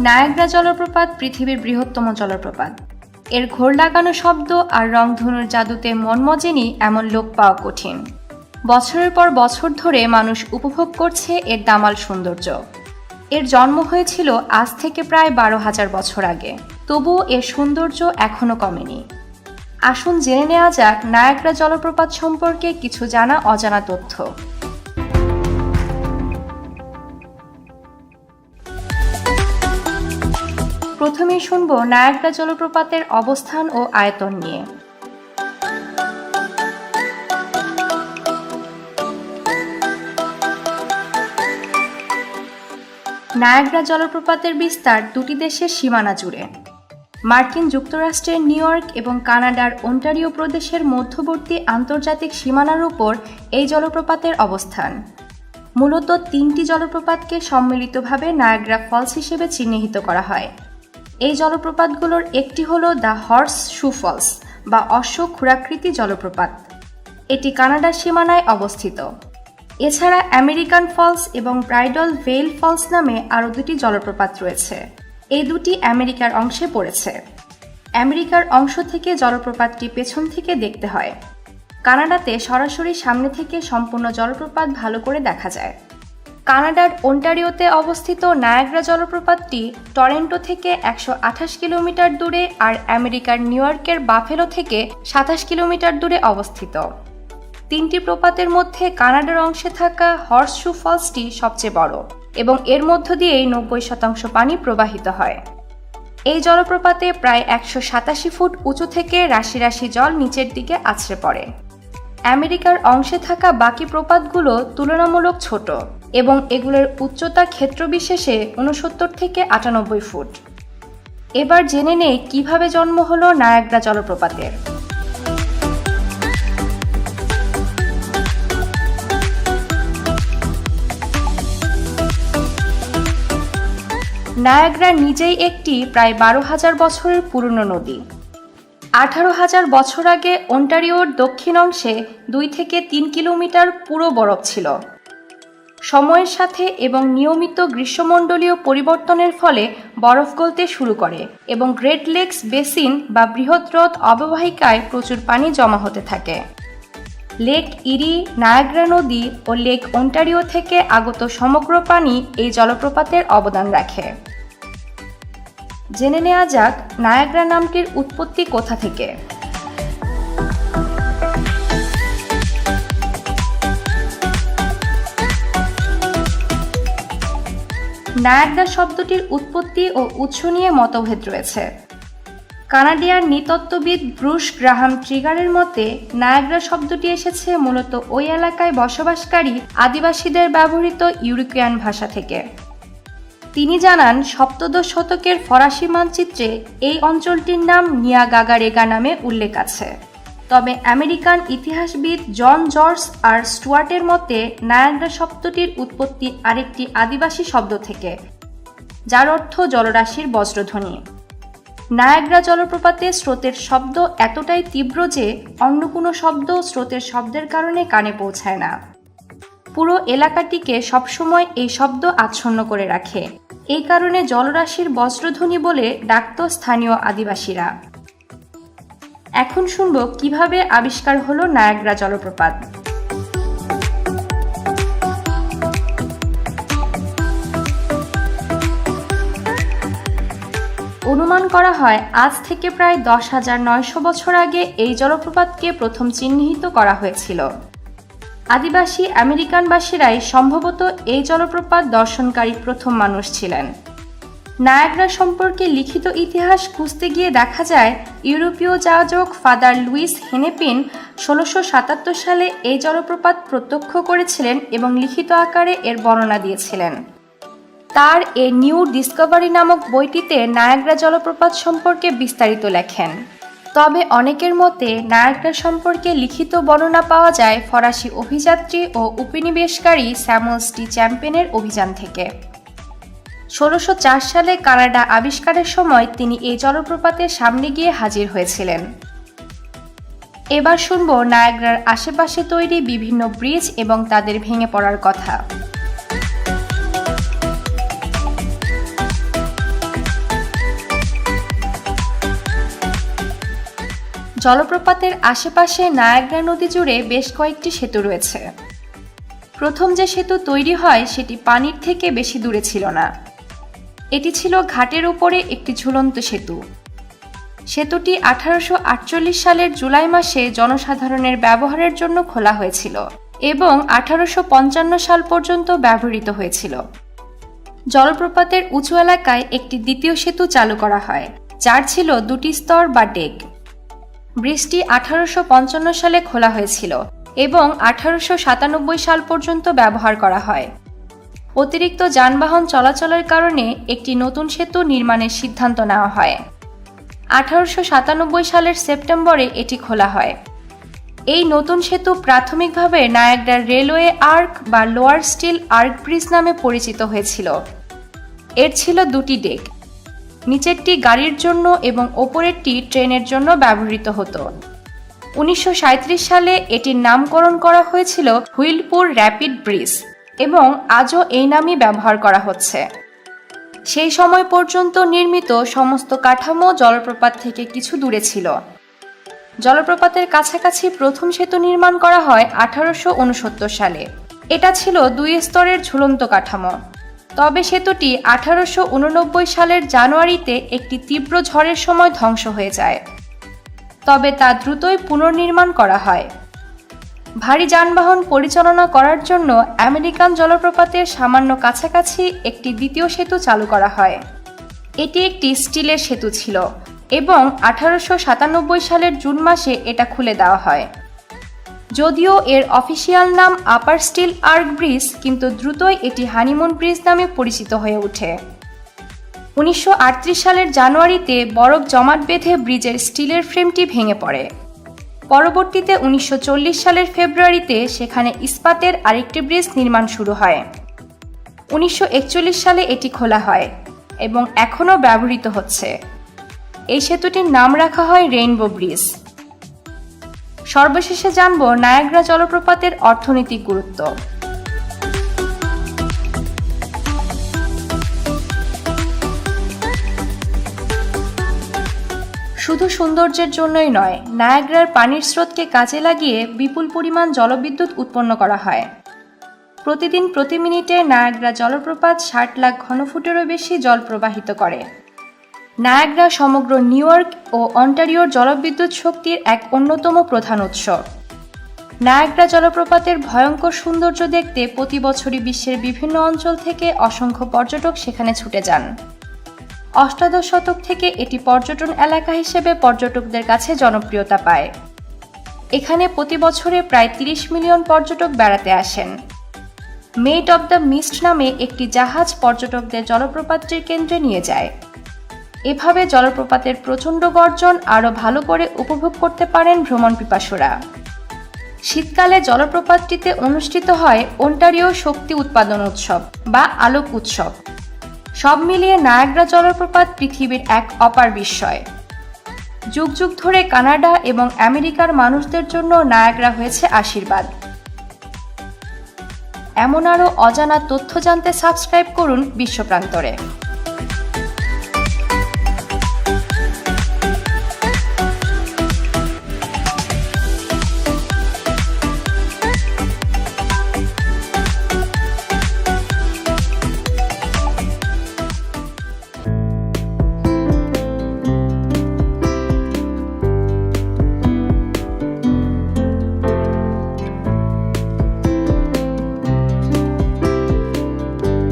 Niagara জলপ্রপাত পৃথিবীর বৃহত্তম জলপ্রপাত। এর ঘোর লাগানো শব্দ আর রংধনুর জাদুতে মনমজেনি এমন লোক পাওয়া কঠিন। বছরের পর বছর ধরে মানুষ উপভোগ করছে এর দামাল সৌন্দর্য। এর জন্ম হয়েছিল আজ থেকে প্রায় 12,000 বছর আগে, তবুও এর সৌন্দর্য এখনও কমেনি। আসুন জেনে নেওয়া যাক নায়াগ্রা জলপ্রপাত সম্পর্কে কিছু জানা অজানা তথ্য। প্রথমেই শুনব নায়াগ্রা জলপ্রপাতের অবস্থান ও আয়তন নিয়ে। নায়াগ্রা জলপ্রপাতের বিস্তার দুটি দেশের সীমানা জুড়ে। মার্কিন যুক্তরাষ্ট্রের নিউ ইয়র্ক এবং কানাডার ওন্টারিও প্রদেশের মধ্যবর্তী আন্তর্জাতিক সীমানার উপর এই জলপ্রপাতের অবস্থান। মূলত 3টি জলপ্রপাতকে সম্মিলিতভাবে নায়াগ্রা ফলস হিসেবে চিহ্নিত করা হয়। এই জলপ্রপাতগুলোর একটি হল দ্য হর্স শু ফলস বা অশ্ব ক্ষুরাকৃতি জলপ্রপাত। এটি কানাডার সীমানায় অবস্থিত। এছাড়া আমেরিকান ফলস এবং ব্রাইডল ভেইল ফলস নামে আরও দুটি জলপ্রপাত রয়েছে। এই দুটি আমেরিকার অংশে পড়েছে। আমেরিকার অংশ থেকে জলপ্রপাতটি পেছন থেকে দেখতে হয়। কানাডাতে সরাসরি সামনে থেকে সম্পূর্ণ জলপ্রপাত ভালো করে দেখা যায়। কানাডার ওন্টারিওতে অবস্থিত নায়াগ্রা জলপ্রপাতটি টরেন্টো থেকে 128 কিলোমিটার দূরে আর আমেরিকার নিউ ইয়র্কের বাফেলো থেকে 27 কিলোমিটার দূরে অবস্থিত। 3টি প্রপাতের মধ্যে কানাডার অংশে থাকা হর্স শু ফলসটি সবচেয়ে বড় এবং এর মধ্য দিয়েই 90% পানি প্রবাহিত হয়। এই জলপ্রপাতে প্রায় 187 ফুট উঁচু থেকে রাশি রাশি জল নিচের দিকে আছড়ে পড়ে। আমেরিকার অংশে থাকা বাকি প্রপাতগুলো তুলনামূলক ছোট এবং এগুলোর উচ্চতা ক্ষেত্রবিশেষে 69 থেকে 98 ফুট। এবার জেনে নেই কিভাবে জন্ম হলো নায়াগ্রা জলপ্রপাতের। নায়াগ্রা নিজেই একটি প্রায় 12,000 বছরের পুরনো নদী। 18,000 বছর আগে ওন্টারিওর দক্ষিণ অংশে 2 থেকে 3 কিলোমিটার পুরো বরফ ছিল। সময়ের সাথে এবং নিয়মিত গ্রীষ্মমণ্ডলীয় পরিবর্তনের ফলে বরফ গলতে শুরু করে এবং গ্রেট লেকস বেসিন বা বৃহৎ হ্রদ অববাহিকায় প্রচুর পানি জমা হতে থাকে। লেক ইরি, নায়াগ্রা নদী ও লেক ওন্টারিও থেকে আগত সমগ্র পানি এই জলপ্রপাতের অবদান রাখে। জেনে নেওয়া যাক নায়াগ্রা নামটির উৎপত্তি কোথা থেকে। নায়াগ্রা শব্দটির উৎপত্তি ও উৎস নিয়ে মতভেদ রয়েছে। কানাডিয়ান নৃতত্ত্ববিদ ব্রুস গ্রাহাম ট্রিগারের মতে নায়াগ্রা শব্দটি এসেছে মূলত ওই এলাকায় বসবাসকারী আদিবাসীদের ব্যবহৃত ইউরোপিয়ান ভাষা থেকে। তিনি জানান 7শ শতকের ফরাসি মানচিত্রে এই অঞ্চলটির নাম নিয়াগাগারেগা নামে উল্লেখ আছে। তবে আমেরিকান ইতিহাসবিদ জন জর্জ আর স্টুয়ার্টের মতে নায়াগ্রা শব্দটির উৎপত্তি আরেকটি আদিবাসী শব্দ থেকে, যার অর্থ জলরাশির বজ্রধ্বনি। নায়াগ্রা জলপ্রপাতে স্রোতের শব্দ এতটাই তীব্র যে অন্য কোনো শব্দ স্রোতের শব্দের কারণে কানে পৌঁছায় না। পুরো এলাকাটিকে সবসময় এই শব্দ আচ্ছন্ন করে রাখে। এই কারণে জলরাশির বজ্রধ্বনি বলে ডাকত স্থানীয় আদিবাসীরা। এখন শুনব কিভাবে আবিষ্কার হলো নায়াগ্রা জলপ্রপাত। অনুমান করা হয় আজ থেকে প্রায় 10,900 বছর আগে এই জলপ্রপাতকে প্রথম চিহ্নিত করা হয়েছিল। আদিবাসী আমেরিকানবাসীরাই সম্ভবত এই জলপ্রপাত দর্শনকারী প্রথম মানুষ ছিলেন। নায়াগ্রা সম্পর্কে লিখিত ইতিহাস খুঁজতে গিয়ে দেখা যায় ইউরোপীয় যাজক ফাদার লুইস হেনেপিন 1677 সালে এই জলপ্রপাত প্রত্যক্ষ করেছিলেন এবং লিখিত আকারে এর বর্ণনা দিয়েছিলেন। তার এ নিউ ডিসকভারি নামক বইটিতে নায়াগ্রা জলপ্রপাত সম্পর্কে বিস্তারিত লেখেন। তবে অনেকের মতে নায়াগ্রা সম্পর্কে লিখিত বর্ণনা পাওয়া যায় ফরাসি অভিযাত্রী ও উপনিবেশকারী স্যামুয়েল ডি চ্যাম্পেনের অভিযান থেকে। 1604 সালে কানাডা আবিষ্কারের সময় তিনি এই জলপ্রপাতের সামনে গিয়ে হাজির হয়েছিলেন। এবার শুনব নায়াগ্রার আশেপাশে তৈরি বিভিন্ন ব্রিজ এবং তাদের ভেঙে পড়ার কথা। জলপ্রপাতের আশেপাশে নায়াগ্রা নদী জুড়ে বেশ কয়েকটি সেতু রয়েছে। প্রথম যে সেতু তৈরি হয় সেটি পানির থেকে বেশি দূরে ছিল না। এটি ছিল ঘাটের উপরে একটি ঝুলন্ত সেতু। সেতুটি 1848 সালের জুলাই মাসে জনসাধারণের ব্যবহারের জন্য খোলা হয়েছিল এবং 1855 সাল পর্যন্ত ব্যবহৃত হয়েছিল। জলপ্রপাতের উঁচু এলাকায় একটি দ্বিতীয় সেতু চালু করা হয়, যার ছিল দুটি স্তর বা ডেক। ব্রিজটি 1855 সালে খোলা হয়েছিল এবং 1897 সাল পর্যন্ত ব্যবহার করা হয়। অতিরিক্ত যানবাহন চলাচলের কারণে একটি নতুন সেতু নির্মাণের সিদ্ধান্ত নেওয়া হয়। 1897 সালের সেপ্টেম্বরে এটি খোলা হয়। এই নতুন সেতু প্রাথমিকভাবে নায়াগ্রার রেলওয়ে আর্ক বা লোয়ার স্টিল আর্ক ব্রিজ নামে পরিচিত হয়েছিল। এর ছিল দুটি ডেক, নিচেরটি গাড়ির জন্য এবং ওপরেরটি ট্রেনের জন্য ব্যবহৃত হতো। 1937 সালে এটির নামকরণ করা হয়েছিল হুইলপুর র্যাপিড ব্রিজ এবং আজও এই নামই ব্যবহার করা হচ্ছে। সেই সময় পর্যন্ত নির্মিত সমস্ত কাঠামো জলপ্রপাত থেকে কিছু দূরে ছিল। জলপ্রপাতের কাছাকাছি প্রথম সেতু নির্মাণ করা হয় 1869 সালে। এটা ছিল 2 স্তরের ঝুলন্ত কাঠামো। তবে সেতুটি 1889 সালের জানুয়ারিতে একটি তীব্র ঝড়ের সময় ধ্বংস হয়ে যায়। তবে তা দ্রুতই পুনর্নির্মাণ করা হয়। ভারী যানবাহন পরিচালনা করার জন্য আমেরিকান জলপ্রপাতের সামান্য কাছাকাছি একটি দ্বিতীয় সেতু চালু করা হয়। এটি একটি স্টিলের সেতু ছিল এবং 1897 সালের জুন মাসে এটা খুলে দেওয়া হয়। যদিও এর অফিসিয়াল নাম আপার স্টিল আর্ক ব্রিজ, কিন্তু দ্রুতই এটি হানিমুন ব্রিজ নামে পরিচিত হয়ে ওঠে। 1938 সালের জানুয়ারিতে বরফ জমাট বেঁধে ব্রিজের স্টিলের ফ্রেমটি ভেঙে পড়ে। পরবর্তীতে 1940 সালের ফেব্রুয়ারিতে সেখানে ইস্পাতের আরেকটি ব্রিজ নির্মাণ শুরু হয়। 1941 সালে এটি খোলা হয় এবং এখনও ব্যবহৃত হচ্ছে। এই সেতুটির নাম রাখা হয় রেইনবো ব্রিজ। সর্বশেষে জানব নায়াগ্রা জলপ্রপাতের অর্থনৈতিক গুরুত্ব। শুধু সৌন্দর্যের জন্যই নয়, নায়াগ্রার পানির স্রোতকে কাজে লাগিয়ে বিপুল পরিমাণ জলবিদ্যুৎ উৎপন্ন করা হয়। প্রতিদিন প্রতি মিনিটে নায়াগ্রা জলপ্রপাত 60 লাখ ঘনফুটেরও বেশি জল প্রবাহিত করে। নায়াগ্রা সমগ্র নিউ ইয়র্ক ও অন্টারিওর জলবিদ্যুৎ শক্তির এক অন্যতম প্রধান উৎস। নায়াগ্রা জলপ্রপাতের ভয়ঙ্কর সৌন্দর্য দেখতে প্রতি বছরই বিশ্বের বিভিন্ন অঞ্চল থেকে অসংখ্য পর্যটক সেখানে ছুটে যান। অষ্টাদশ শতক থেকে এটি পর্যটন এলাকা হিসেবে পর্যটকদের কাছে জনপ্রিয়তা পায়। এখানে প্রতি বছরে প্রায় 30 মিলিয়ন পর্যটক বেড়াতে আসেন। মেড অব দ্য মিস্ট নামে একটি জাহাজ পর্যটকদের জলপ্রপাতটির কেন্দ্রে নিয়ে যায়। এভাবে জলপ্রপাতের প্রচণ্ড গর্জন আরও ভালো করে উপভোগ করতে পারেন ভ্রমণ পিপাসুরা। শীতকালে জলপ্রপাতটিতে অনুষ্ঠিত হয় অন্টারিও শক্তি উৎপাদন উৎসব বা আলোক উৎসব। সব মিলিয়ে নায়াগ্রা জলপ্রপাত পৃথিবীর এক অপার বিস্ময়। যুগ যুগ ধরে কানাডা এবং আমেরিকার মানুষদের জন্য নায়াগ্রা হয়েছে আশীর্বাদ। এমন আরও অজানা তথ্য জানতে সাবস্ক্রাইব করুন বিশ্বপ্রান্তরে।